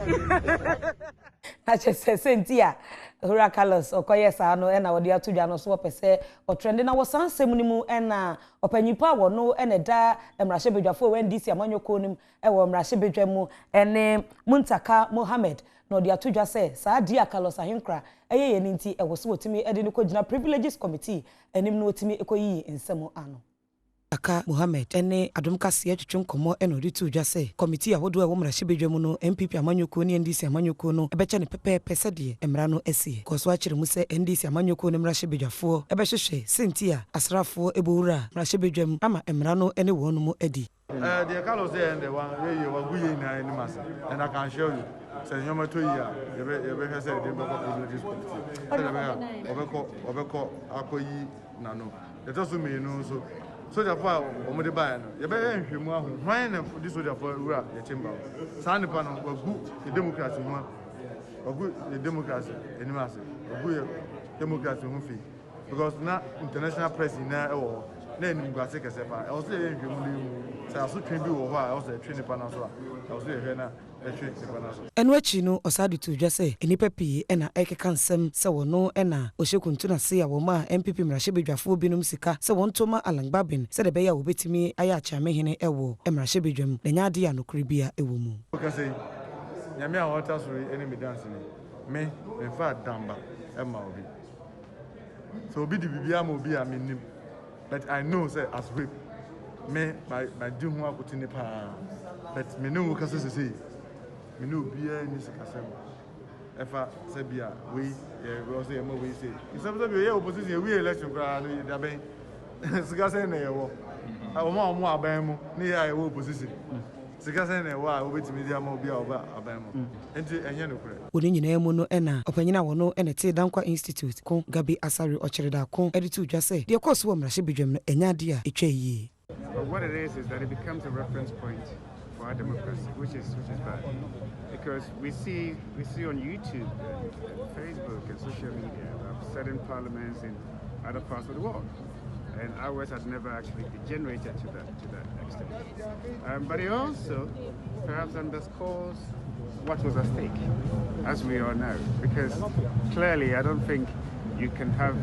I just said, Cynthia, Huracalos, or Koyesa, and our dear Tujano swap, say, or trending our son, Semunimu, and open power, no, and a da, and Rashibija for when this Yamanyo Konim, and Rashibijemu, and Muntaka Mohammed, no, dear Tuja say, Sa dear Carlos Ahinkra, a ninti, and was what to me, Edinukojina Privileges Committee, and him no to me, Ekoyi, in Samo Ano. Aka Mohammed ene Adom Kasee twetwe nkomo eno de tu dwa se committee ahodo e wo mrahye no MPP amanyoko ne NDC amanyoko no ebeche ne pepe sede emra no asie koso akire mu se NDC amanyoko ne mrahye bedwafo ebehwehwe Cynthia asrafo ebowura mrahye bedwam ama emra no ene wonu mu adi the Carlos there and the one you were good in massa and I can show you say nyoma to ya you be say dem go privileges committee obeko akoyi nano let us me no soldier for omode buy no ye be nhwemu ahu hwan na this soldier for ura ye chamber sa ne pa no wagu the democracy ho wagu the democracy enimase wagu democracy ho fi because na international press na ewo na enim gwase kese pa e o se nhwemu ni sa so twen bi wo ho a o se twen pa na so a o se hwe na enu achi no osadu tu dwa se enipa pii ena ekeka nsem se wono ena ohyekuntu na se ya wo ma MPP mrahye bedwafo binum sika se wontoma alangbabin se de be ya obetimi aya acha mehene ewo mrahye bedwam na nya de ya nokuri bia ewo mu Kasee nyame a wota sori eni me dance ni me fa damba ema obi so obi di bibia ma obi a menim but I know say as rape me my do hu akoti ni pa but me no Kasee say me no bia ni sikasem efa se bia we we say mo we say some say opposition we election kra no da ben sikasem na yewo omo aban mu ni ya yewo opposition sikasem na wa obetimi dia ma bia oba aban mu enti enye no kra woni nyina mu no ena opanyina wono ene te dankwa institute ko Gabi Asari ochereda ko editu dwa se de course wo mrahye bedwam no enya de a etwa yi. What it is that it becomes a reference point for our democracy, which is bad, because we see on YouTube, and Facebook, and social media certain parliaments in other parts of the world, and ours has never actually degenerated to that extent. But it also perhaps underscores what was at stake, as we all know, because clearly I don't think you can have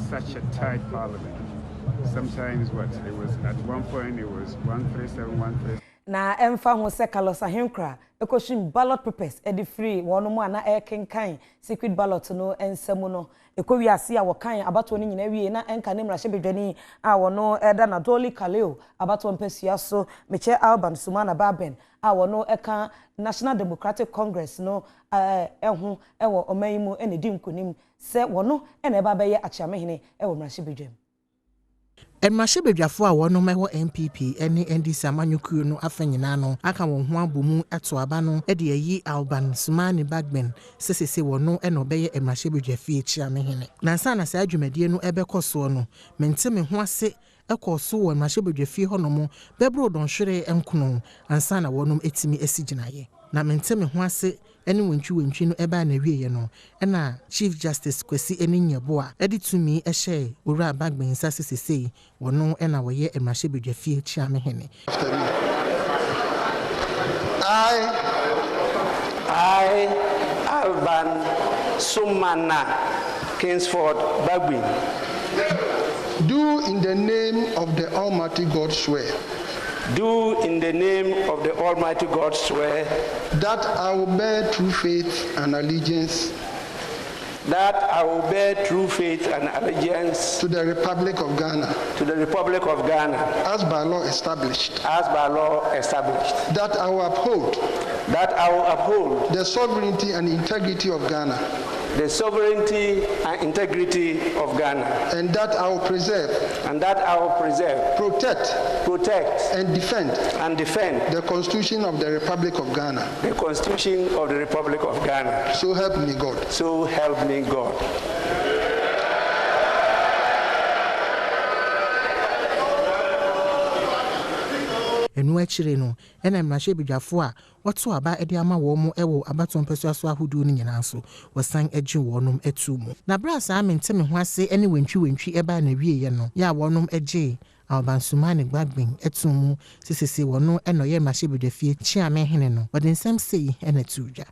such a tight parliament. Sometimes it was at one point it was 137. Na emfa ho se Carlos Ahinkra ekoshim ballot papers edi free wono mu ana ekenkan secret ballot no ensemu no ekowiase a wokan abato ni nyina wie na enka ne mrahye bedwani a wono eda na Doli Kaleo abato mpesua so meche Alban Sumana Baben a wono eka National Democratic Congress no eho ewo omayimu enedi nkonim se wono ena eba beye achiamehene ewo mrahye bedwam. Mrahye bedwafo a wono meho MPP ene NDC amanyukuo no afanyina no aka won ho abomu eto aba no e de yi Alban Sumani Bagben sesese wono ene obeye mrahye bedwafi echia mehene na nsa na sa adwumadie no ebekoso no menteme ho ase ekoso wo mrahye bedwafi hono bebro donhwere enkono ansa na wonom etimi esiginaye na menteme ho ase ene wontwi no eba na wieye no ena Chief Justice Kwesi Eninyebo a editumi ehye owura Bagben sasesesei wono ena woye mrahye bedwafi chiamehene. I Alban Sumana Kingsford Bagben do in the name of the Almighty God swear. Do in the name of the Almighty God swear that I will bear true faith and allegiance. That I will bear true faith and allegiance to the Republic of Ghana. To the Republic of Ghana. As by law established. As by law established. That I will uphold. That I will uphold the sovereignty and integrity of Ghana. the sovereignty and integrity of Ghana. And that I will preserve. And that I will preserve. Protect. And defend. The Constitution of the Republic of Ghana. The Constitution of the Republic of Ghana. So help me God. So help me God. Enu achire no ena mmahye bidwafo a woto aba ede ama wo mu ewo abaton pesuaso ahudu ni nyina so wosan agye wonum etu mu na bra sa amente me ho ase ene wentwi eba na wie ye no ya wonum agye Abansumane gbagben etu mu sisisi wono eno ye mmahye bidwafie chi amehene no wode nsem sei ena tuja.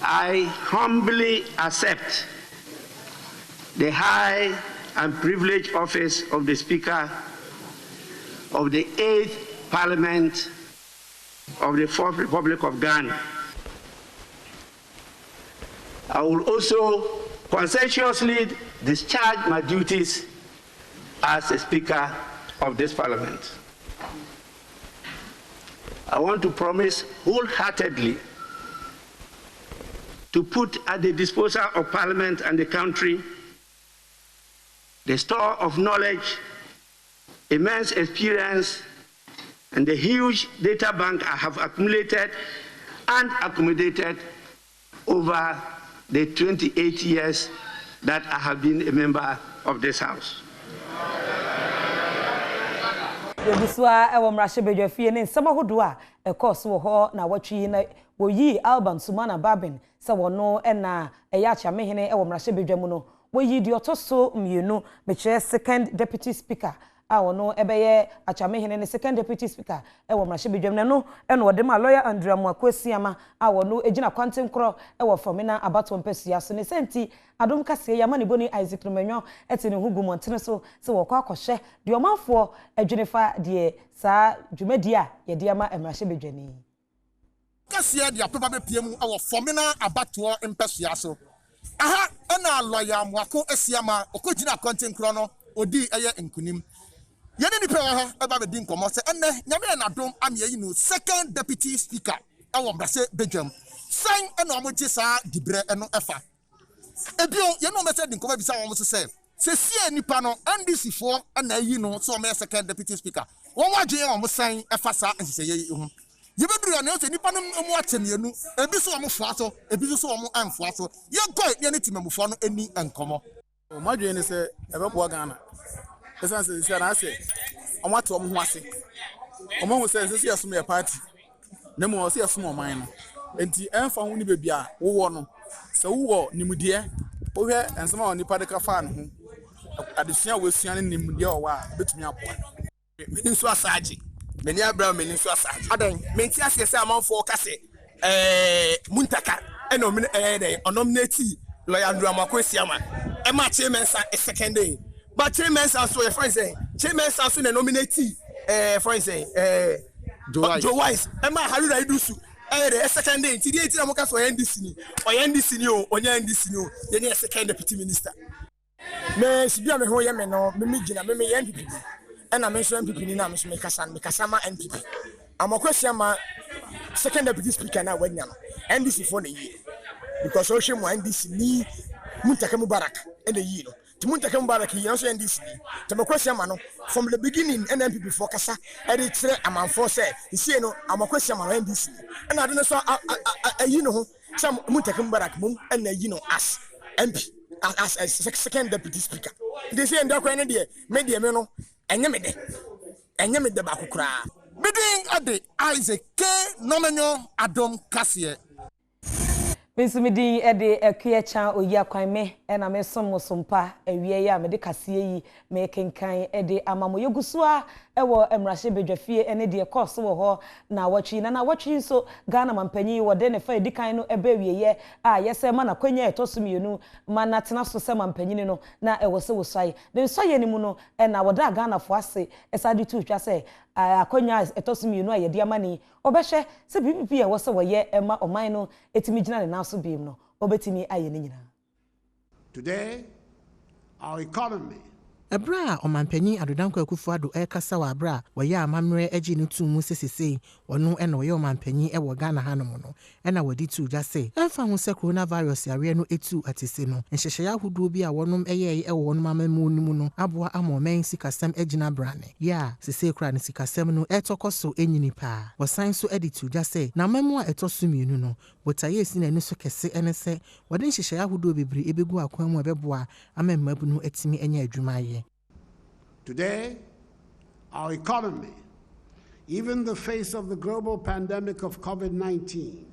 I humbly accept the high and privileged office of the Speaker of the 8th Parliament of the 4th Republic of Ghana. I will also conscientiously discharge my duties as a Speaker of this Parliament. I want to promise wholeheartedly to put at the disposal of Parliament and the country the store of knowledge, immense experience, and the huge data bank I have accumulated and accommodated over the 28 years that I have been a member of this House. Yebuswa ewo mrashe bedwafie ne nsema hodo a ekoso wo ho na watwi na woyi Alban Sumana Babin se wono na eya chamehene ewo mrashe bedwamu no woyi di otoso mienu meche second deputy speaker a wono ebeye achamehene ne second deputy speaker ewo mrashe bedwam na no eno wode ma lawyer Andrea Mwakwesiama a wono ejina kwantenkro ewo famina abato mpesua so ne senti Adom Kasee yama ne boni Isaac Rumenyo eti ne hugu montene so se wo kwa akohye de omanfo adwenefa de sa dwumadi a ye de ama emrashe bedwani Kasee de apepa be piem ewo famina abato mpesua so aha ena lawyer Mwakwesiama okojina kwantenkro no odi eye nkunim yene ni pe ha eba be din komo se enne nyame na Adom ame yi no second deputy speaker ewo mrashe bedwam san ena omoje sa dibre eno efa ebio yene o message din komo bi sa wo so se sie nipa no NDC fo ena yi no so me second deputy speaker won wadwe o mo san efa sa nsese yi hu yebeduru na o se nipa no mu atemienu ebi so o mo fo aso ebi so o mo anfo aso ye goi ye ne timamufo no eni enkomo o madwe ni se ebebo Ghana esan se na se o mato o ho ase o mo ho se se asum ye party na mo o se asum o man no enti enfa ho ni bebia wo wo no se wo nimudie o hwe ensema o nipa de ka fa no ho adesua wo sua ne nimudie o wa betumi apoa meni so asaje meni Abraham meni so asaje adan menti ase se amanfo ka se muntaka eno dey nominate lawyer Mwakwesiama e ma chairman sa second day but chairman sa so your friend say chairman sa so na nominate friend say Joe Wise e ma Haruna Idusu the second day ti dey ti na mo ka so NDC ni o onya NDC ni o ye ne second deputy minister me sibia me ho ye me no me gina me ye NPP e na me so NPP ni na me so me kasa ma NPP Mwakwesiama second deputy speaker na wanya no NDC for na yi because o shemu NDC ni Muntaka Mubarak and the year. To Muntaka Mubarak, he also NDC. To Mwakwesiama no from the beginning, NPP for Kasa, and it's a man for say, you see, no, Mwakwesiama NDC. And I don't know, you know, some Muntaka Mubarak mum and you know, as MP, as a second deputy speaker. They say, and Dr. Nadia, Media Meno, and Yamede, and Yamede Bakukra. Bidding at the Isaac K. Nomenyo Adom Kasee. Binsumidi ede akuyecha oyi akwan me na me somosompa awie ya me de Kasee yi me kenkan ede amamo yegusua ewo emrashe bedwafie ene de course wo ho na watwi nso Ghana mampanyi wo de ne fa edikan no ebe wieye a yese ma na kwanya etosumienu ma na tena so se mampanyi no na ewo se wosai de soye ni mu no na wo da Ghana fo ase esade tu twa se akwanya etosumienu a ye de amani obehwe se PPP e wo se wo ye ema oman no etimi gina ne na so biem no obetimi aye ne nyina. Today our economy Ebra Omanpanyin Adodankwa Akufo-Addo ekasa wa abra wɔyɛ amammerɛ agye ne tu mu sesese wɔno ɛna wɔyɛ Omanpanyin ɛwɔ Ghana hanom no ɛna wɔde tu gya sɛ ɛmfa ho sɛ coronavirus yare no etu atese no nhyehyɛ ahodoɔ bi a wɔnom ɛyɛ ɛwɔ wɔnom amamu no mu no aboa ama ɔman sikasɛm agyina brane ya sese kura ne sikasɛm no ɛtɔkɔ so enyini paa wɔsan so ɛde tu gya sɛ na amamu a ɛtɔ so mienu no wɔtaye esi n'ani so kɛse ɛne sɛ wɔde nhyehyɛ ahodoɔ bebree ebegu akwan mu ɛbɛboa ama mmabu no etimi anya adwuma ayɛ. Today, our economy, even in the face of the global pandemic of COVID-19,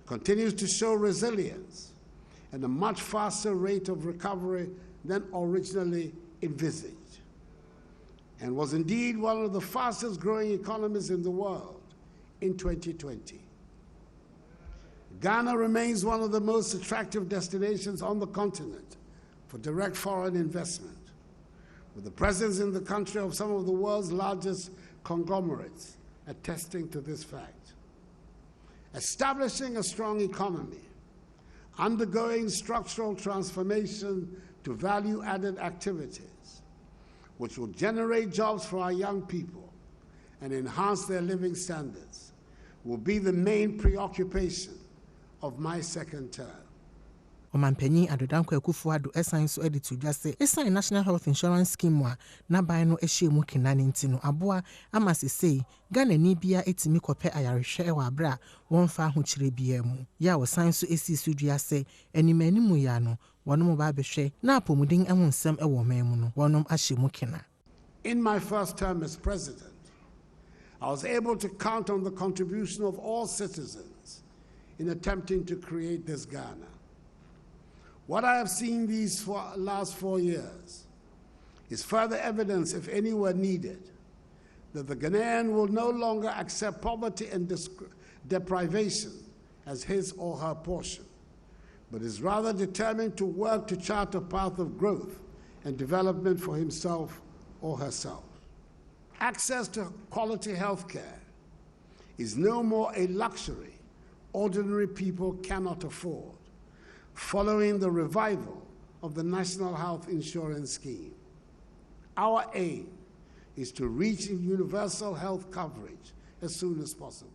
continues to show resilience and a much faster rate of recovery than originally envisaged, and was indeed one of the fastest growing economies in the world in 2020. Ghana remains one of the most attractive destinations on the continent for direct foreign investment, with the presence in the country of some of the world's largest conglomerates attesting to this fact. Establishing a strong economy, undergoing structural transformation to value-added activities, which will generate jobs for our young people and enhance their living standards, will be the main preoccupation of my second term. Omanpanyin Adodankwa Akufo-Addo esan so editu gya sɛ esan National Health Insurance Scheme a n'aban no ehye mu kenane nti no aboa ama sesei Ghana ni bia etimi kɔpɛ ayarehwɛ ɛwɔ abra wɔmfa ahokyere bia mu ya wɔsan so esi so dua sɛ animanimu ya no wɔnom ba behwɛ na apomuden ɛho nsɛm ɛwɔ man mu no wɔnom ahye mu kena. In my first term as president, I was able to count on the contribution of all citizens in attempting to create this Ghana. What I have seen these last 4 years is further evidence, if any were needed, that the Ghanaian will no longer accept poverty and deprivation as his or her portion, but is rather determined to work to chart a path of growth and development for himself or herself. Access to quality health care is no more a luxury ordinary people cannot afford, following the revival of the National Health Insurance Scheme. Our aim is to reach universal health coverage as soon as possible.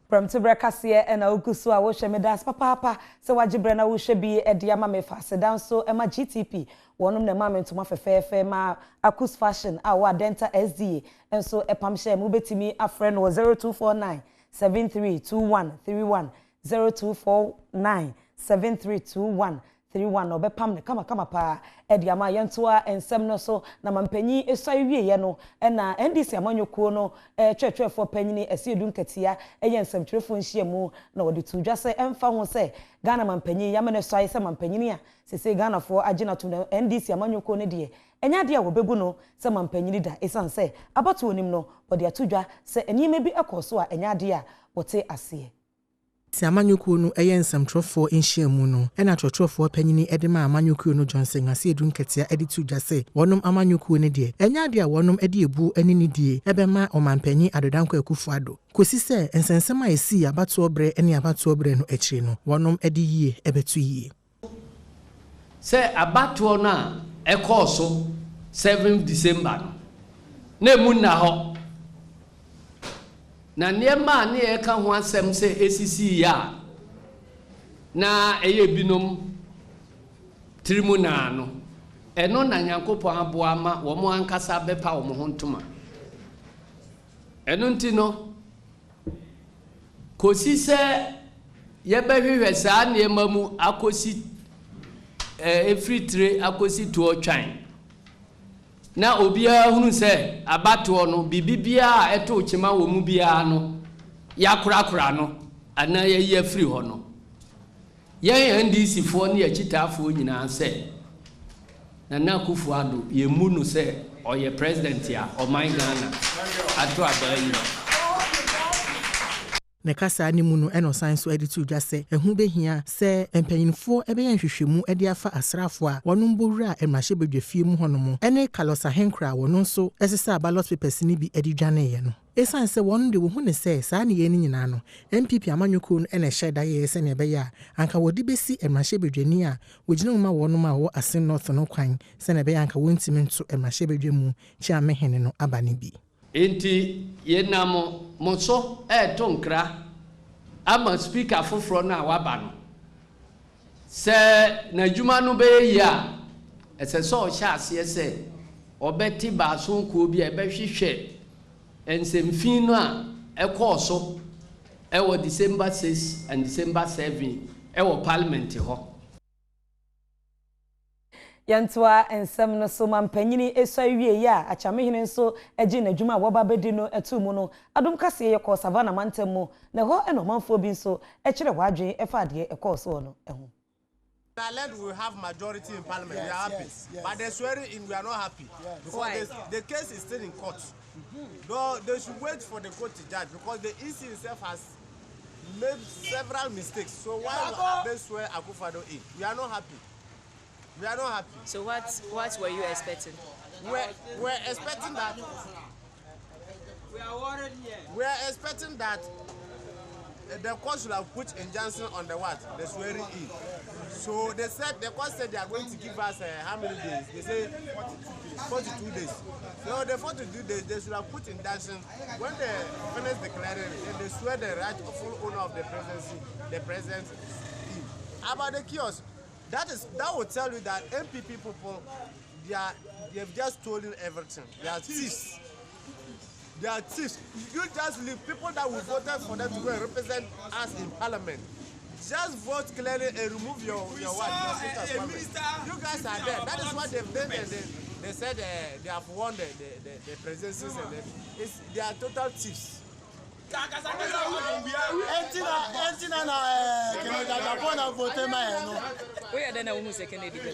Premotobre Kasee and Augusu a wohwe medas papa se wagibre na wohwe bi ediama me fase dan so ema GTP wonum na mama ntoma fefefe ma Akus Fashion a wa Denta SDA enso epam share mu betimi afre no 0249 732131 0249 732131 obepam ne kama pa ediama yentoa ensem no so na mampanyi esoi wieye no na NDC amanyoko no twetwefo panyini esiedu nkatia ensem twefo nhyiamu na wode tudwa se emfa ho se Ghana mampanyi yamene soi se mampanyini a sese Ghana fo agina to NDC amanyoko ne de enya de a wobegu no se mampanyini da esan se abato onim no wode atudwa se enime bi ekoso a enya de a wote ase. Si amanyukuo no ɛyɛ nsɛmtrɔfoɔ nhyiamu no ɛna trɔtrɔfoɔ panyini ɛde ma amanyukuo no Johnson ase edu nketea ɛde tu gya sɛ wɔnom amanyukuo ne deɛ ɛnya de a wɔnom ɛde ebu ani ne die ɛbɛma ɔmanpanyin Adodankwa Akufo-Addo kosi sɛ nsɛnsɛm a esi abatoɔ brɛ ɛne abatoɔ brɛ no akyire no wɔnom ɛde yie ɛbɛtu yie sɛ abatoɔ no a ɛkɔɔ so 7 December no na emu na hɔ na niema ne eka ho asem se esisi ya na eye binom tribunal no eno na Nyankopɔn aboa ma wo mo ankasa bepa wo mo ho ntoma eno nti no kosi se ye behwehwe saa niema mu akosi efritre akosi to twan na obia hunu se abato no bibibia eto chima wo mu bia no yakura no ana ye afri ho no ye NDC fo ne akitafo nyina se na Akufo-Addo ye mu no se oye president ya o man Ghana ato abayi ne kasa ni mu no eno san so editu gya se ehu behia se empanyinfo ebeyan hwehwemu ede afa asrafo a wonom bowura emahye bedwafie mu honom ene Carlos Ahenkra wono so esesa ballot papers ni bi edi dwane ye no esan se won de wo hu ne se saa ne ye ni nyina no MPP amanyoko no ene hye da ye se ne be ya anka wodi besi emahye bedwani a wogina ma wono ma wo asen north no kwan se ne be anka wontimi nto emahye bedwamu chi amehene no abane bi enti ye namo moso to nkra ama speaker foforo na waba no se na djuma no be ya ese so hya ase se obeti ba so ko bi e be hwehwe ensemfin no a ekoso ewo December 6 and December 7 ewo parliament ho yantoa ensem no so mampanyini eso awie ya achamehene nso agi na dwuma woba bedi no etumu no Adom Kasee ye ko savana mantemu na ho eno manfo bi nso kire wadwen efade ekoso no eho Ireland will have majority in parliament. We are happy. But the swearing in, we are not happy. Because the case is still in court. Though they should wait for the court to judge because the EC itself has made several mistakes. So why would they swear Akufo-Addo in? We are not happy. We are not happy. So what were you expecting? We're expecting that. We are expecting that the court should have put injunction on the what? The swearing in. So they said the court said they are going to give us how many days? They say 42 days. So the 42 days they should have put injunction. When they finish declaring, they swear the rightful owner of the presidency, the president. About the kiosk, that will tell you that MPP people they've just stolen everything. They are thieves. They are thieves. You just leave people that will vote for them to go and represent us in parliament. Just vote clearly and remove your wife. You guys are there. That is what they've done. They said they have won the presidencies and they are total thieves. We are then a woman second editor.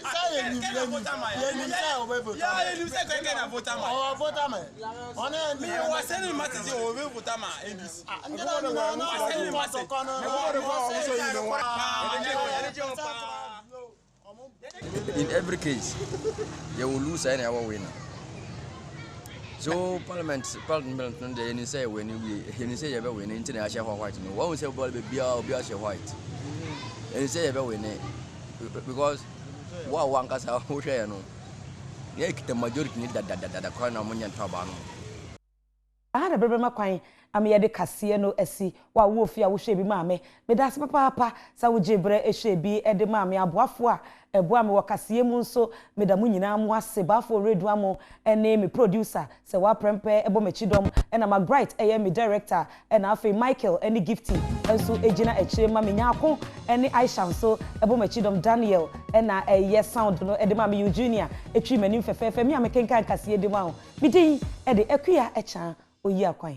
In every case, you will lose and you will win. So parliament they say when you say you win international white no one say ball be white and say you win because what one kasa who share no the majority need that corner money and trouble no aha bebe makwan ame yede Kasee no asi wa wo ofia wo hwe bi maame me das papa sa wo jebre ehwe bi ede maame aboafo a eboa me wo Kasee mu nso me da mu nyina mu ase bafo redu amo ene me producer se wa prempe ebo mechidom ena ma bright eye me director ena afi Michael ene gifty enso ejina echire ma me nyako ene Aisha nso ebo mechidom Daniel ena eye sound no ede maame you junior etwi manim fefefe me amekenkan Kasee de ma ho midday ede akuya echa oyi akwan